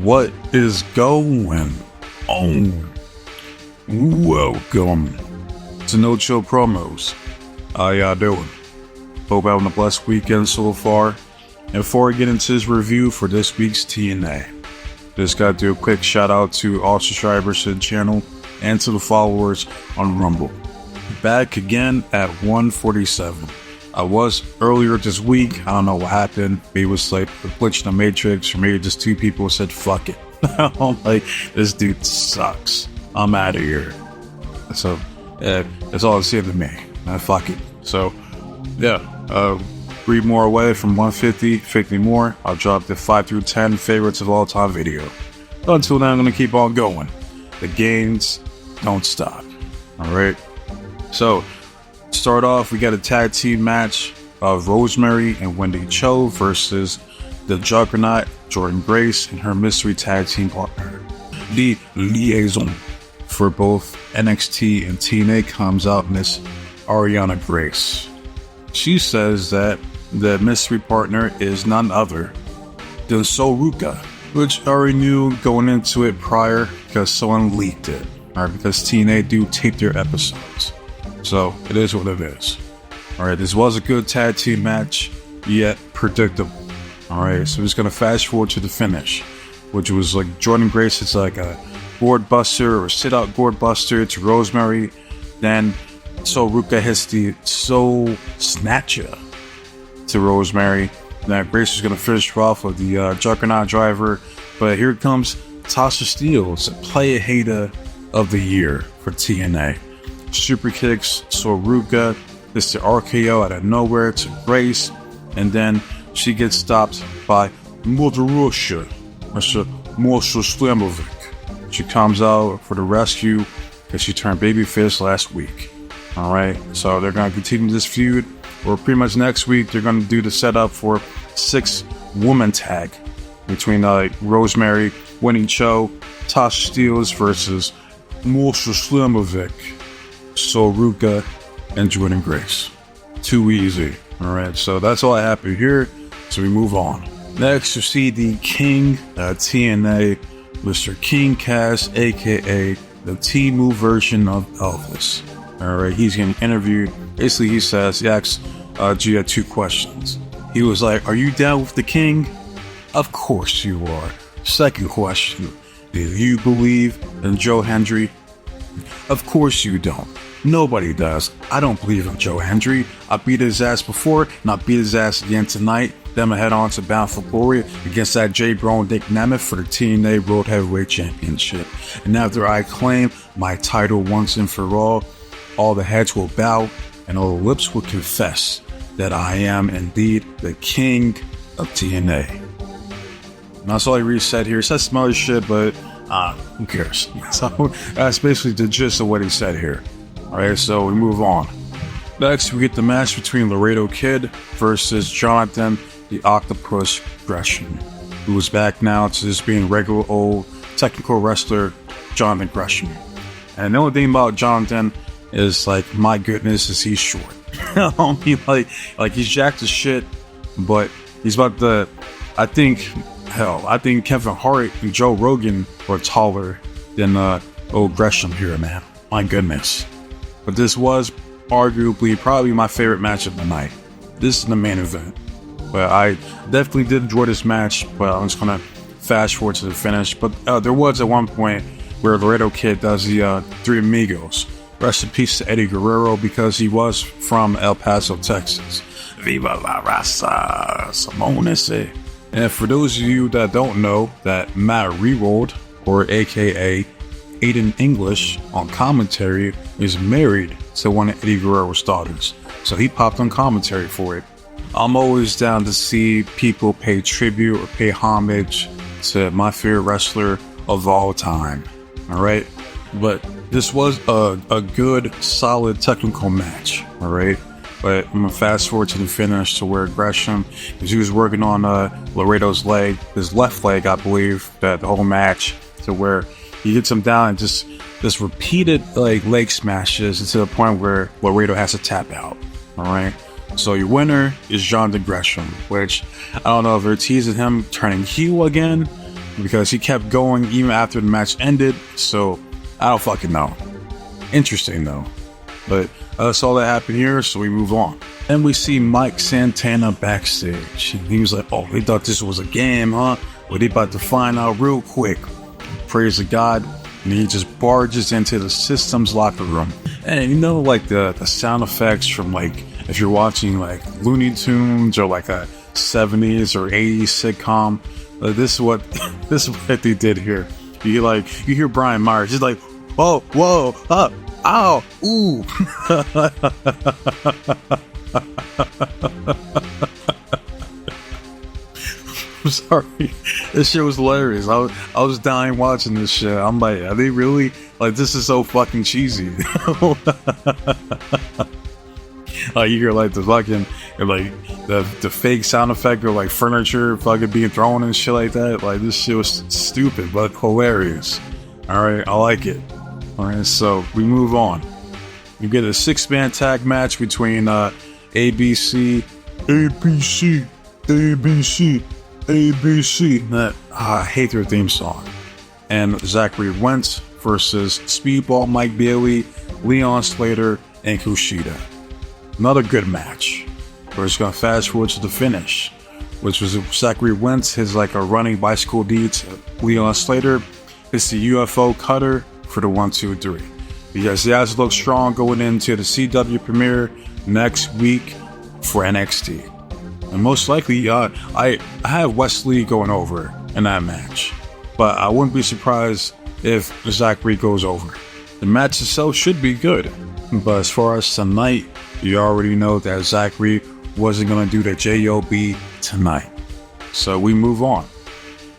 What is going on? Welcome to No Chill Promos. How y'all doing? Hope having a blessed weekend so far. And before I get into this review for this week's TNA, just gotta do a quick shout out to all subscribers to the channel and to the followers on Rumble. Back again at 147. I was earlier this week. I don't know what happened. Maybe it was like a glitch in the Matrix, or maybe just two people said fuck it. I'm like, this dude sucks. I'm out of here. So that's all it's saying to me. Fuck it. So yeah, 3 more away from 150, 50 more. I'll drop the 5 through 10 favorites of all time video. Until then, I'm gonna keep on going. The gains don't stop. Alright. So start off, we got a tag team match of Rosemary and Wendy Cho versus the Juggernaut, Jordan Grace, and her mystery tag team partner. The liaison for both NXT and TNA comes out Miss Ariana Grace. She says that the mystery partner is none other than Soruka, which I already knew going into it prior because someone leaked it, or because TNA do tape their episodes. So it is what it is. Alright, this was a good tag team match, yet predictable. Alright, so we're just gonna fast forward to the finish, which was like Jordan Grace hits like a board buster or sit out board buster to Rosemary. Then Soruka hits the Soul Snatcher to Rosemary. Then Grace is gonna finish her off with the Juggernaut driver. But here comes Tasha Steelz, Player Hater of the Year for TNA. Super kicks Soruka, this the RKO out of nowhere to Grace, and then she gets stopped by Mordorusha, Morsha Slamovic. She comes out for the rescue because she turned babyface last week. Alright, so they're going to continue this feud, or pretty much next week they're going to do the setup for 6-woman tag between Rosemary, Wendy Cho, Tasha Steelz versus Morsha Slamovic, Soruka, and Jordan Grace. Too easy. Alright, so that's all I have to hear. So we move on. Next, you see the King TNA, Mr. King Cass, aka the T-Move version of Elvis. Alright, he's getting interviewed. Basically, he asks Gia 2 questions. He was like, "Are you down with the King?" "Of course you are." Second question, "Do you believe in Joe Hendry?" "Of course you don't. Nobody does. I don't believe in Joe Hendry. I beat his ass before, and I beat his ass again tonight. Then I head on to Bound for Glory against that J. Brown Dick Nemeth for the TNA World Heavyweight Championship. And after I claim my title once and for all the heads will bow, and all the lips will confess that I am indeed the King of TNA. And that's all he really said here. He said some other shit, but who cares? So that's basically the gist of what he said here. Alright, so we move on. Next, we get the match between Laredo Kid versus Jonathan the Octopus Gresham, who is back now to just being regular old technical wrestler Jonathan Gresham. And the only thing about Jonathan is, like, my goodness, is he's short. I mean, like he's jacked as shit, but he's about the, I think Kevin Hart and Joe Rogan were taller than old Gresham here, man. My goodness. But this was arguably probably my favorite match of the night. This is the main event. But I definitely did enjoy this match, but I'm just gonna fast forward to the finish. But there was at one point where Laredo Kid does the Three Amigos. Rest in peace to Eddie Guerrero, because he was from El Paso, Texas. Viva la raza, Simone. And for those of you that don't know, that Matt Rewold, or aka Aiden English on commentary, is married to one of Eddie Guerrero's daughters, so he popped on commentary for it. I'm always down to see people pay tribute or pay homage to my favorite wrestler of all time. Alright, but this was a good, solid technical match. Alright, but I'm gonna fast forward to the finish to where Gresham, because he was working on Laredo's leg, his left leg, I believe, that the whole match, to where he gets him down and just repeated leg smashes to the point where Laredo has to tap out. Alright, So your winner is Jonathan Gresham, which I don't know if they're teasing him turning heel again, because he kept going even after the match ended. So I don't fucking know. Interesting though. But that's all that happened here, so we move on. And we see Mike Santana backstage. He was like, oh, they thought this was a game, huh? Well, they about to find out real quick. Praise to God. And he just barges into the System's locker room. And you know, like the sound effects from, like, if you're watching like Looney Tunes or like a 70s or 80s sitcom, this is what they did here. You hear Brian Myers, he's like, whoa, up, ow, ooh. I'm sorry, this shit was hilarious. I was dying watching this shit. I'm like, are they really, like, this is so fucking cheesy. You hear like the fucking, like the fake sound effect or like furniture fucking being thrown and shit like that. Like, this shit was stupid but hilarious. All right, I like it. All right, so we move on. You get a 6-man tag match between ABC. I hate their theme song. And Zachary Wentz versus Speedball Mike Bailey, Leon Slater, and Kushida. Another good match. We're just gonna fast forward to the finish, which was Zachary Wentz, his like a running bicycle D to Leon Slater. It's the UFO cutter for the 1, 2, 3. Because he has to look strong going into the CW premiere next week for NXT. And most likely, I have Wesley going over in that match. But I wouldn't be surprised if Zachary goes over. The match itself should be good. But as far as tonight, you already know that Zachary wasn't going to do the JOB tonight. So we move on.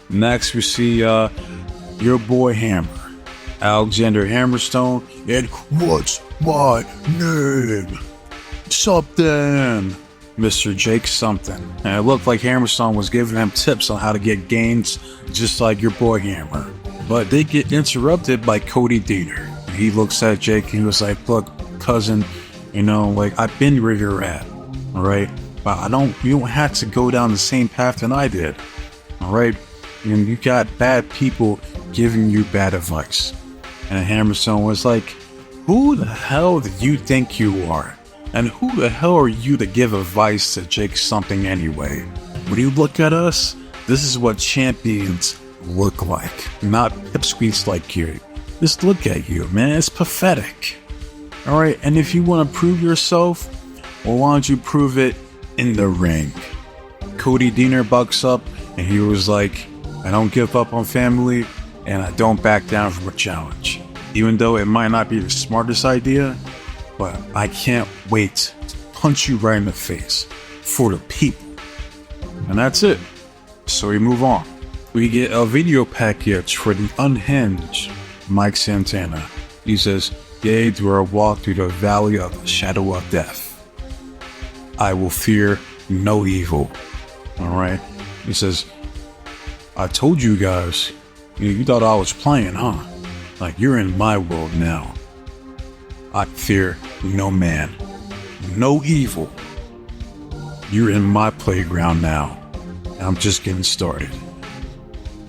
Next, we see your boy Hammer, Alexander Hammerstone, and what's my name? Something. Mr. Jake something. And it looked like Hammerstone was giving him tips on how to get gains, just like your boy Hammer. But they get interrupted by Cody Deaner. He looks at Jake and he was like, look, cousin, you know, like, I've been where you're at, all right? But you don't have to go down the same path that I did, all right? And you got bad people giving you bad advice. And Hammerstone was like, who the hell do you think you are? And who the hell are you to give advice to Jake something anyway? When you look at us, this is what champions look like, not pipsqueaks like you. Just look at you, man. It's pathetic. All right, and if you want to prove yourself, well, why don't you prove it in the ring? Cody Deaner bucks up, and he was like, I don't give up on family, and I don't back down from a challenge. Even though it might not be the smartest idea, but I can't wait to punch you right in the face for the people. And that's it. So we move on. We get a video package for the unhinged Mike Santana. He says, yea, through a walk through the valley of the shadow of death, I will fear no evil. All right. He says, I told you guys, you thought I was playing, huh? Like, you're in my world now. I fear no man, no evil. You're in my playground now. And I'm just getting started.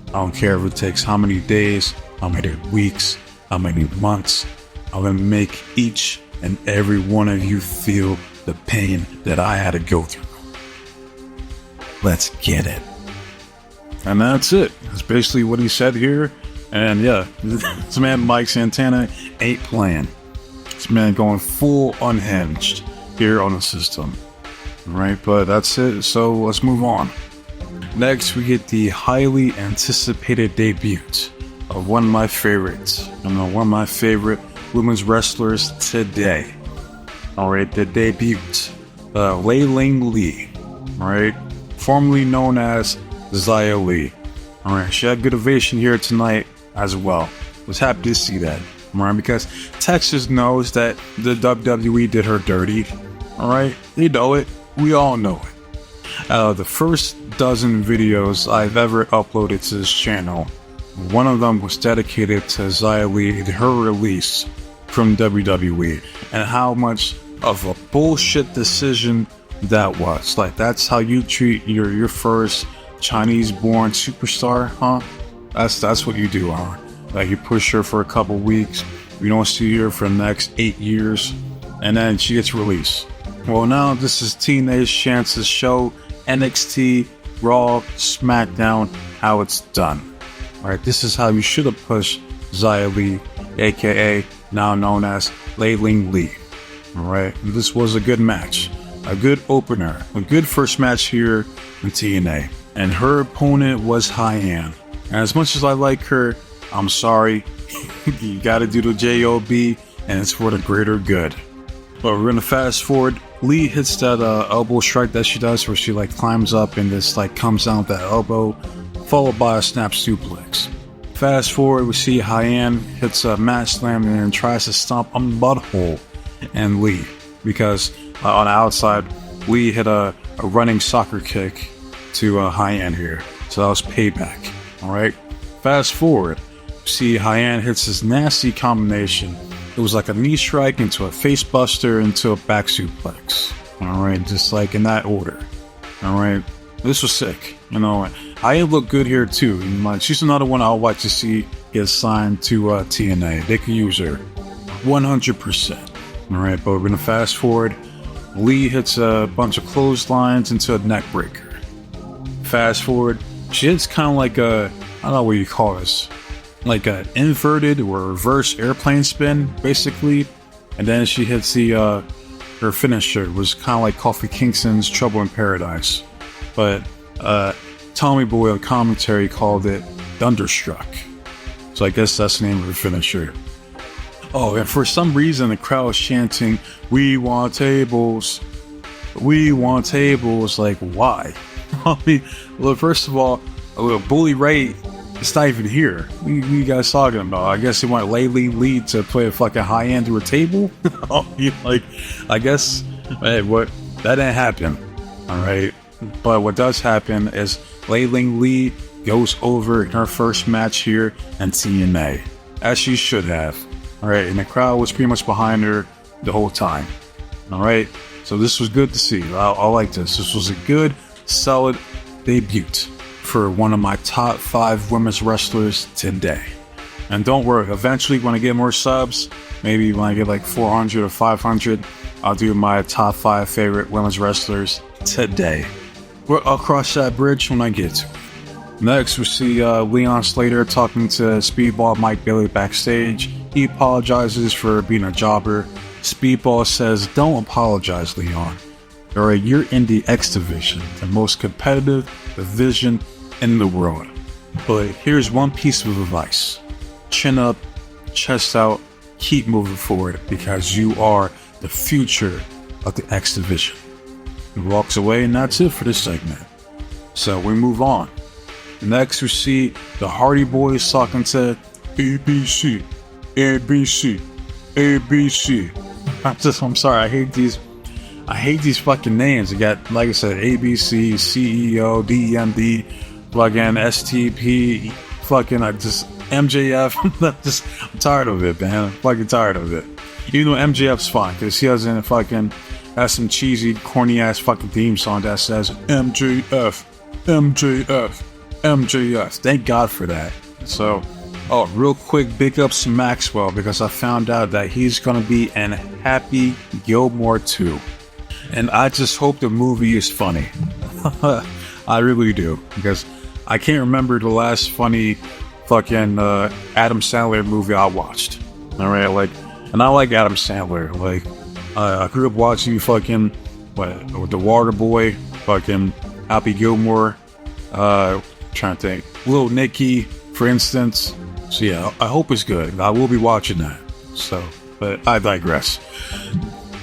I don't care if it takes how many days, how many weeks, how many months. I'm gonna make each and every one of you feel the pain that I had to go through. Let's get it. And that's it. That's basically what he said here. And yeah, this man Mike Santana ain't playing. This man going full unhinged here on the system. Right, but that's it. So let's move on. Next, we get the highly anticipated debut of one of my favorites. One of my favorite women's wrestlers today. Alright, the debut. Lei Ling Lee. Alright, formerly known as Xia Li. Alright, she had good ovation here tonight as well. Was happy to see that. Alright, because Texas knows that the WWE did her dirty. Alright, they know it. We all know it. The first dozen videos I've ever uploaded to this channel, one of them was dedicated to Xia Li, her release from WWE, and how much of a bullshit decision that was. Like, that's how you treat your first Chinese-born superstar, huh? That's what you do, huh? Like, you push her for a couple weeks, we don't see her for the next 8 years, and then she gets released. Well, now this is TNA's chance to show NXT, Raw, SmackDown how it's done. Alright, this is how you should have pushed Xia Li, aka now known as Leiling Lee. Alright, this was a good match, a good opener, a good first match here in TNA. And her opponent was Hyan. And as much as I like her, I'm sorry, you gotta do the JOB, and it's for the greater good. But we're gonna fast forward. Lee hits that elbow strike that she does, where she like climbs up and just like comes down with that elbow, followed by a snap suplex. Fast forward, we see Hyan hits a mat slam and then tries to stomp on the butthole and Lee, because on the outside, Lee hit a running soccer kick to Hyan here, so that was payback. All right. Fast forward, see Hyan hits this nasty combination. It was like a knee strike into a face buster into a back suplex. All right, just like in that order. All right, this was sick. You know, I look good here too. She's another one I'll like to see get signed to TNA. They could use her 100%. All right, but we're gonna fast forward. Lee hits a bunch of clotheslines into a neck breaker. Fast forward, she hits kind of like a, I don't know what you call this, like an inverted or reverse airplane spin, basically. And then she hits the her finisher was kind of like Kofi Kingston's Trouble in Paradise, but Tommy Boy on commentary called it Thunderstruck. So I guess that's the name of her finisher. Oh, and for some reason the crowd was chanting, "We want tables, we want tables." Like, why? I mean, well, first of all, Bully Ray, it's not even here. What are you guys talking about? I guess they want Leiling Lee to play a fucking high end to a table? Like, I guess, hey, what, that didn't happen. Alright. But what does happen is Leiling Lee goes over in her first match here in TNA, as she should have. Alright, and the crowd was pretty much behind her the whole time. Alright, so this was good to see. I like this. This was a good, solid debut for one of my top 5 women's wrestlers today. And don't worry, eventually when I get more subs, maybe when I get like 400 or 500, I'll do my top 5 favorite women's wrestlers today. I'll cross that bridge when I get to it. Next, we see Leon Slater talking to Speedball Mike Bailey backstage. He apologizes for being a jobber. Speedball says, "Don't apologize, Leon. Alright, you're in the X division, the most competitive division in the world. But here's one piece of advice. Chin up, chest out, keep moving forward, because you are the future of the X division." He walks away, and that's it for this segment. So we move on. Next, we see the Hardy Boys talking to ABC, ABC, ABC. I'm sorry, I hate these fucking names. You got, like I said, ABC, CEO, DMD, fucking STP, fucking MJF. I'm tired of it, man. I'm fucking tired of it. Even though MJF's fine, because he doesn't fucking have some cheesy, corny ass fucking theme song that says MJF, MJF, MJF. Thank God for that. So, real quick, big ups to Maxwell, because I found out that he's gonna be in Happy Gilmore 2. And I just hope the movie is funny. I really do, because I can't remember the last funny fucking Adam Sandler movie I watched. Alright, and I like Adam Sandler. I grew up watching fucking with The Water Boy, fucking Happy Gilmore, trying to think, Little Nicky, for instance. So yeah, I hope it's good. I will be watching that. So, but I digress.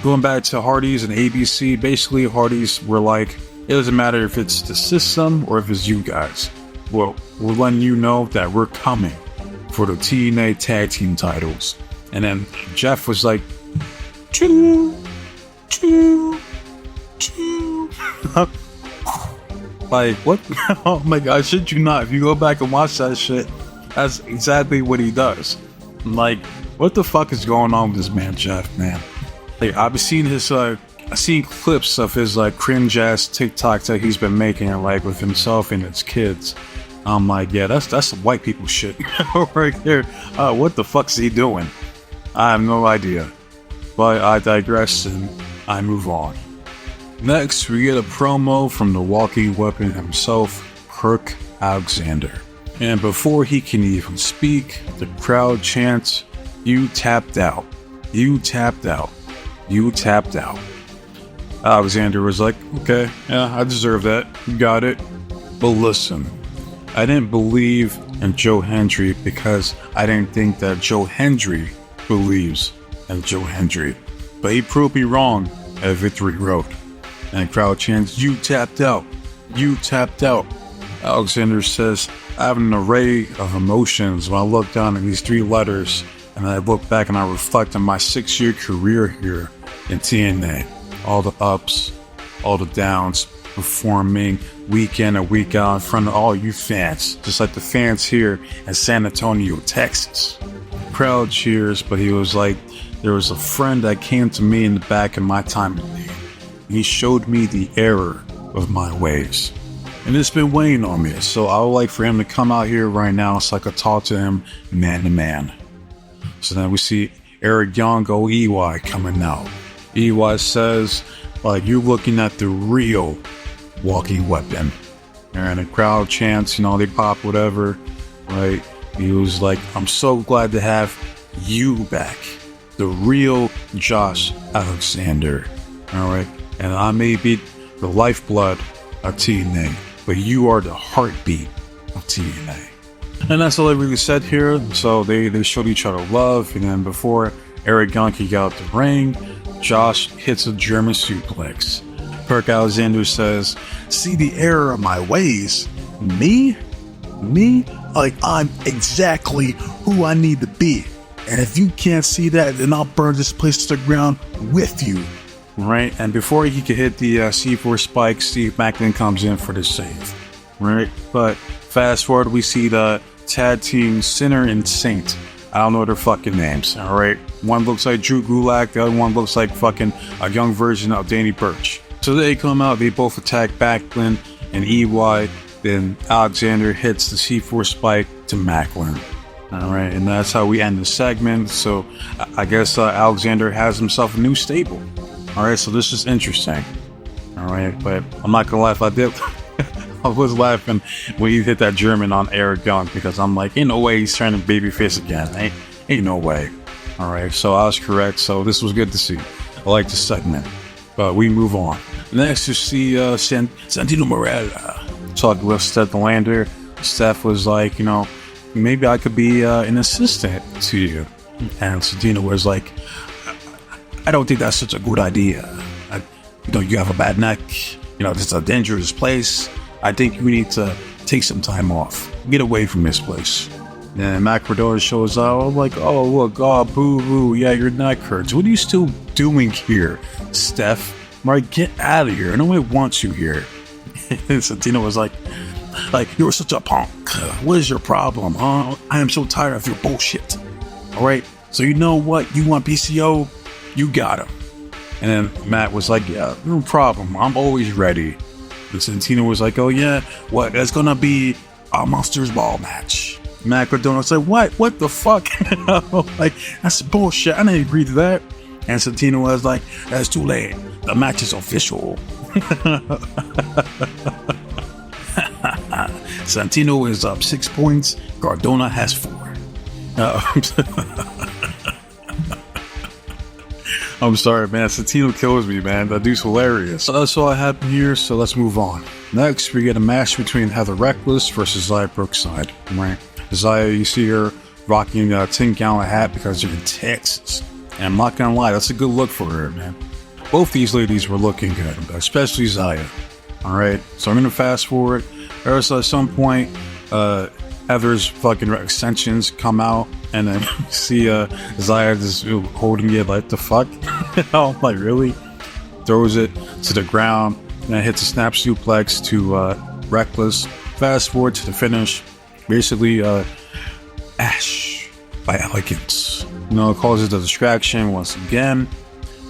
Going back to Hardy's and ABC, basically Hardy's were like, it doesn't matter if it's the system or if it's you guys. Well, we're letting you know that we're coming for the TNA tag team titles. And then Jeff was like, choo, choo, choo. Like, what? Oh my God, shit you not. If you go back and watch that shit, that's exactly what he does. Like, what the fuck is going on with this man, Jeff, man? Like, I've seen his, I've seen clips of his, cringe-ass TikToks that he's been making, with himself and his kids. I'm like, yeah, that's some white people shit right there. What the fuck's he doing? I have no idea. But I digress and I move on. Next, we get a promo from the walking weapon himself, Kirk Alexander. And before he can even speak, the crowd chants, "You tapped out. You tapped out. You tapped out." Alexander was like, okay, yeah, I deserve that. You got it. But listen, I didn't believe in Joe Hendry because I didn't think that Joe Hendry believes in Joe Hendry. But he proved me wrong at Victory Road. And the crowd chants, "You tapped out. You tapped out." Alexander says, "I have an array of emotions when I look down at these 3 letters and I look back and I reflect on my 6-year career here in TNA. All the ups, all the downs, performing week in and week out in front of all you fans, just like the fans here in San Antonio, Texas." Crowd cheers, but he was like, there was a friend that came to me in the back in my time in league. He showed me the error of my ways. And it's been weighing on me, so I would like for him to come out here right now so I could talk to him man to man. So then we see Eric Young, EY coming out. EY says, like, you're looking at the real walking weapon. And the crowd chants, they pop whatever, right? He was like, "I'm so glad to have you back. The real Josh Alexander. All right. And I may be the lifeblood of TNA, but you are the heartbeat of TNA." And that's all they really said here. So they showed each other love. And then before Eric Young could get out the ring, Josh hits a German suplex. Kirk Alexander says, "See the error of my ways? Me? Like, I'm exactly who I need to be. And if you can't see that, then I'll burn this place to the ground with you." Right? And before he could hit the C4 spike, Steve Macklin comes in for the save. Right? But fast forward, we see the tag team Sinner and Saint. I don't know their fucking names. All right? One looks like Drew Gulak, the other one looks like fucking a young version of Danny Burch. So they come out, they both attack Macklin and EY. Then Alexander hits the C4 spike to Macklin. All right, and that's how we end the segment. So I guess Alexander has himself a new stable. All right, so this is interesting. All right, but I'm not gonna laugh. I was laughing when he hit that German on Eric Young because I'm like, ain't no way he's turning babyface again. Ain't no way. All right, so I was correct. So this was good to see. I like the segment, but we move on. Next, you see Santino Marella talking with Steph the Lander. Steph was like, maybe I could be an assistant to you. And Santino was like, I don't think that's such a good idea. You have a bad neck. This is a dangerous place. I think you need to take some time off. Get away from this place. And Matt Cardona shows up. I'm like, oh, look, boo-hoo. Yeah, your neck hurts. What are you still doing here, Steph? Right, get out of here. Nobody wants you here. And Santino was like, you're such a punk. What is your problem, huh? I am so tired of your bullshit. All right, so you know what? You want PCO? You got him. And then Matt was like, yeah, no problem. I'm always ready. And Santino was like, oh yeah, what? That's gonna be a Monsters Ball match. Matt Cardona said, what? What the fuck? Like, that's bullshit. I didn't agree to that. And Santino was like, that's too late. The match is official. Santino is up 6 points. Cardona has 4. I'm sorry, man. Santino kills me, man. That dude's hilarious. So that's all I have here, so let's move on. Next, we get a match between Heather Reckless versus Zaya Brookside. Right? Zaya, you see her rocking a 10-gallon hat because they're in Texas. And I'm not gonna lie, that's a good look for her, man. Both these ladies were looking good, especially Zaya. Alright, so I'm gonna fast forward. There's at some point, Heather's fucking extensions come out, and then you see Zaya just holding it like, the fuck? I'm like, really? Throws it to the ground, and hits a snap suplex to Reckless. Fast forward to the finish. Basically, Ash by Elegance. Causes the distraction once again.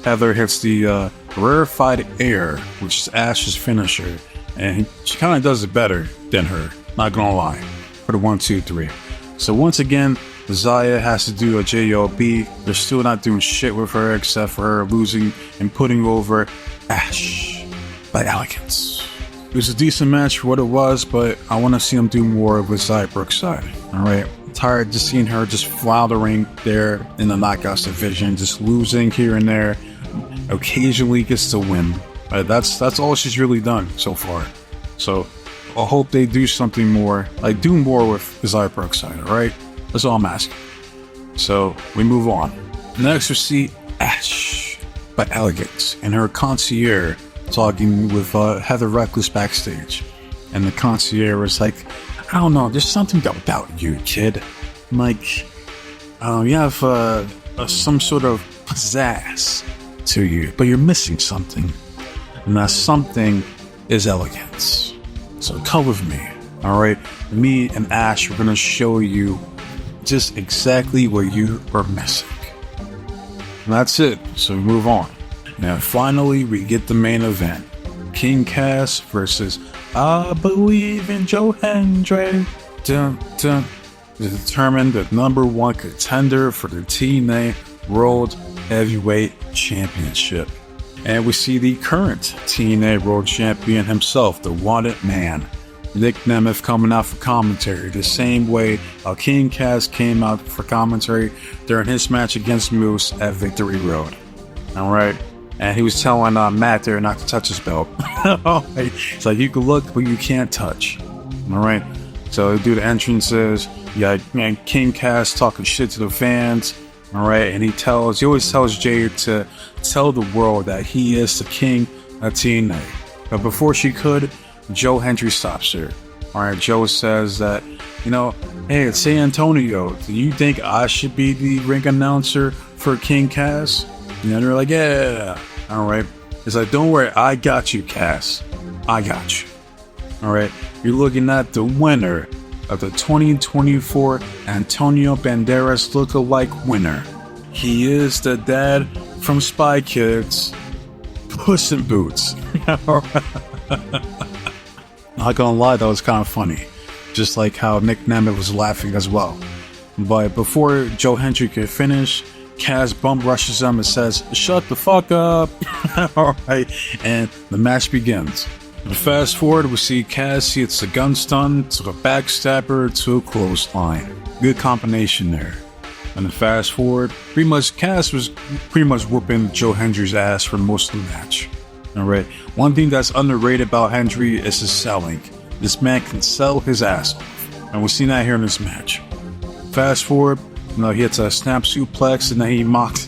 Heather hits the rarefied air, which is Ash's finisher, and she kind of does it better than her. Not gonna lie. For the 1, 2, 3. So once again, Zaya has to do a JLB. They're still not doing shit with her except for her losing and putting over Ash by elegance. It was a decent match for what it was, but I want to see them do more with Zaya Brookside. Alright, tired just seeing her just floundering there in the Knockouts division, just losing here and there. Occasionally gets to win. That's all she's really done so far. So I hope they do something more, like do more with Zaya Brookside, alright? That's all I'm asking. So we move on. Next we see Ash by Elegance and her concierge talking with Heather Reckless backstage. And the concierge was like, I don't know, there's something about you, kid. Like, you have some sort of pizzazz to you, but you're missing something. And that something is elegance. So come with me, alright? Me and Ash are gonna show you just exactly what you are missing. And that's it, so we move on. Now finally we get the main event. King Cass versus I Believe in Joe Hendry. Dun, dun. To determine the #1 contender for the TNA World Heavyweight Championship. And we see the current TNA World Champion himself, the Wanted Man, Nick Nemeth, coming out for commentary the same way King Cass came out for commentary during his match against Moose at Victory Road. Alright? And he was telling Matt there not to touch his belt. It's like, you can look, but you can't touch. Alright? So they do the entrances. You got King Cass talking shit to the fans. Alright? And he always tells Jay to tell the world that he is the king of TNA. But before she could, Joe Hendry stops her. Alright, Joe says that, hey, it's San Antonio. Do you think I should be the ring announcer for King Cass? And they're like, yeah. Alright. It's like, don't worry, I got you, Cass. I got you. Alright, you're looking at the winner of the 2024 Antonio Banderas Lookalike winner. He is the dad from Spy Kids, Puss in Boots. Not gonna lie, that was kind of funny. Just like how Nick Nemeth was laughing as well. But before Joe Hendry could finish, Cass bum rushes him and says, shut the fuck up. Alright, and the match begins. And fast forward, we see Cass hits the gun stun to a backstabber to a clothesline. Good combination there. And then fast forward, Cass was pretty much whooping Joe Hendry's ass for most of the match. Alright, one thing that's underrated about Hendry is his selling. This man can sell his ass off. And we've seen that here in this match. Fast forward, he hits a snap suplex and then he mocks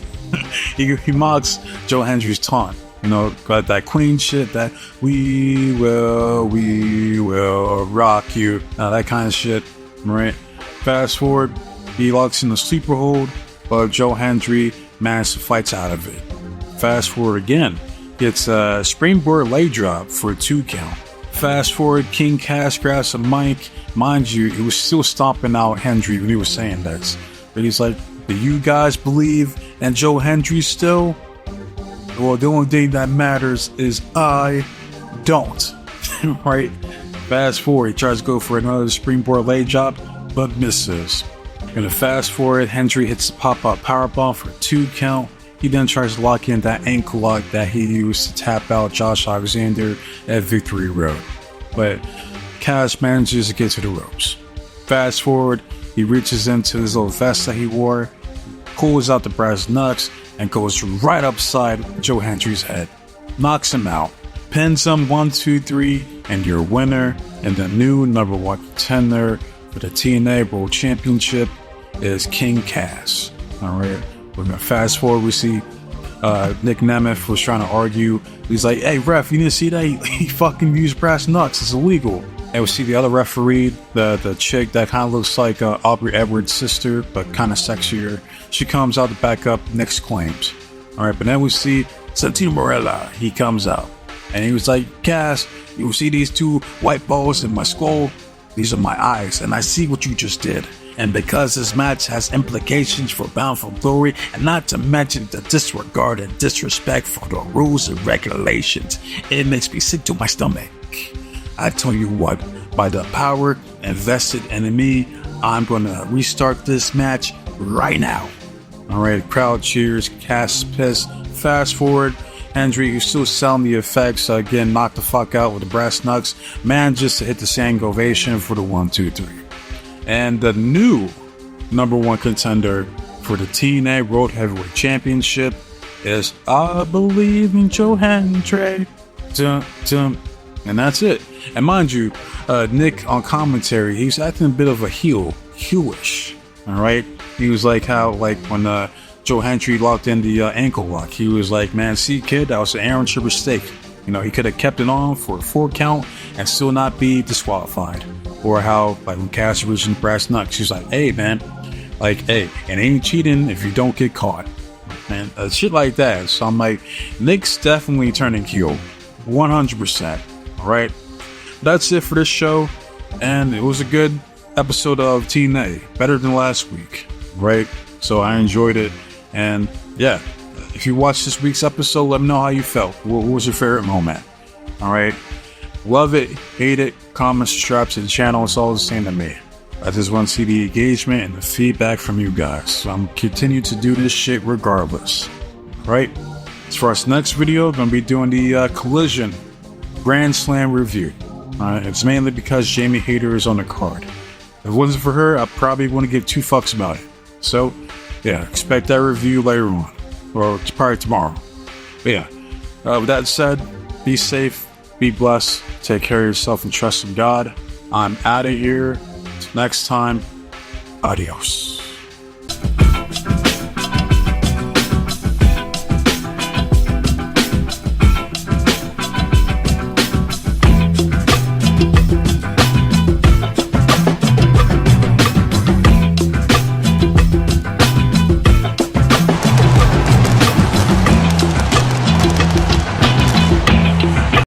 he mocks Joe Hendry's taunt. Got that Queen shit, that we will rock you. That kind of shit. Right? Fast forward, he locks in the sleeper hold, but Joe Hendry manages to fight out of it. Fast forward again. Gets a springboard leg drop for a 2 count. Fast forward, King Cass grabs a mic. Mind you, he was still stomping out Hendry when he was saying this. But he's like, do you guys believe in Joe Hendry still? Well, the only thing that matters is I don't. Right? Fast forward, he tries to go for another springboard leg drop, but misses. Gonna fast forward, Hendry hits the pop-up powerbomb for a 2 count. He then tries to lock in that ankle lock that he used to tap out Josh Alexander at Victory Road. But Cass manages to get to the ropes. Fast forward, he reaches into his little vest that he wore, pulls out the brass knucks, and goes right upside Joe Hendry's head. Knocks him out. Pins him 1, 2, 3, and your winner and the new #1 contender for the TNA World Championship is King Cass. Alright. We're gonna fast forward, we see Nick Nemeth was trying to argue. He's like, hey ref, you didn't see that? He fucking used brass knucks, it's illegal. And we see the other referee, the chick that kind of looks like Aubrey Edwards' sister, but kind of sexier. She comes out to back up Nick's claims. Alright, but then we see Santino Marella. He comes out. And he was like, Cass, you see these 2 white balls in my skull? These are my eyes, and I see what you just did. And because this match has implications for Bound for Glory, and not to mention the disregard and disrespect for the rules and regulations, it makes me sick to my stomach. I tell you what, by the power invested in me, I'm going to restart this match right now. All right, crowd cheers, cast piss. Fast forward, Hendry, who's still selling the effects, again, knocked the fuck out with the brass knucks, manages to hit the standing ovation for the 1, 2, 3. And the new number one contender for the TNA World Heavyweight Championship is I Believe in Joe Hendry. Dun, dun. And that's it. And mind you, Nick on commentary, he's acting a bit of a heelish. All right, he was like how when Joe Hendry locked in the ankle lock, he was like, "Man, see, kid, that was an amateur mistake. You know, he could have kept it on for a 4 count and still not be disqualified." Or how when Cass was in brass knucks, he's like, "Hey, man, hey, it ain't cheating if you don't get caught." Man, shit like that. So I'm like, Nick's definitely turning heel, 100%. All right, that's it for this show, and it was a good episode of TNA, better than last week, right? So I enjoyed it, and yeah, if you watched this week's episode, let me know how you felt. What was your favorite moment? All right, love it, hate it, comments, subscribe to the channel, it's all the same to me. I just want to see the engagement and the feedback from you guys, so I'm continue to do this shit regardless, right? As far as next video, I'm going to be doing the Collision Grand Slam review. It's mainly because Jamie Hayter is on the card. If it wasn't for her, I probably wouldn't give 2 fucks about it. So, yeah, expect that review later on, or probably tomorrow. But yeah, with that said, be safe, be blessed, take care of yourself, and trust in God. I'm out of here. Till next time, adios.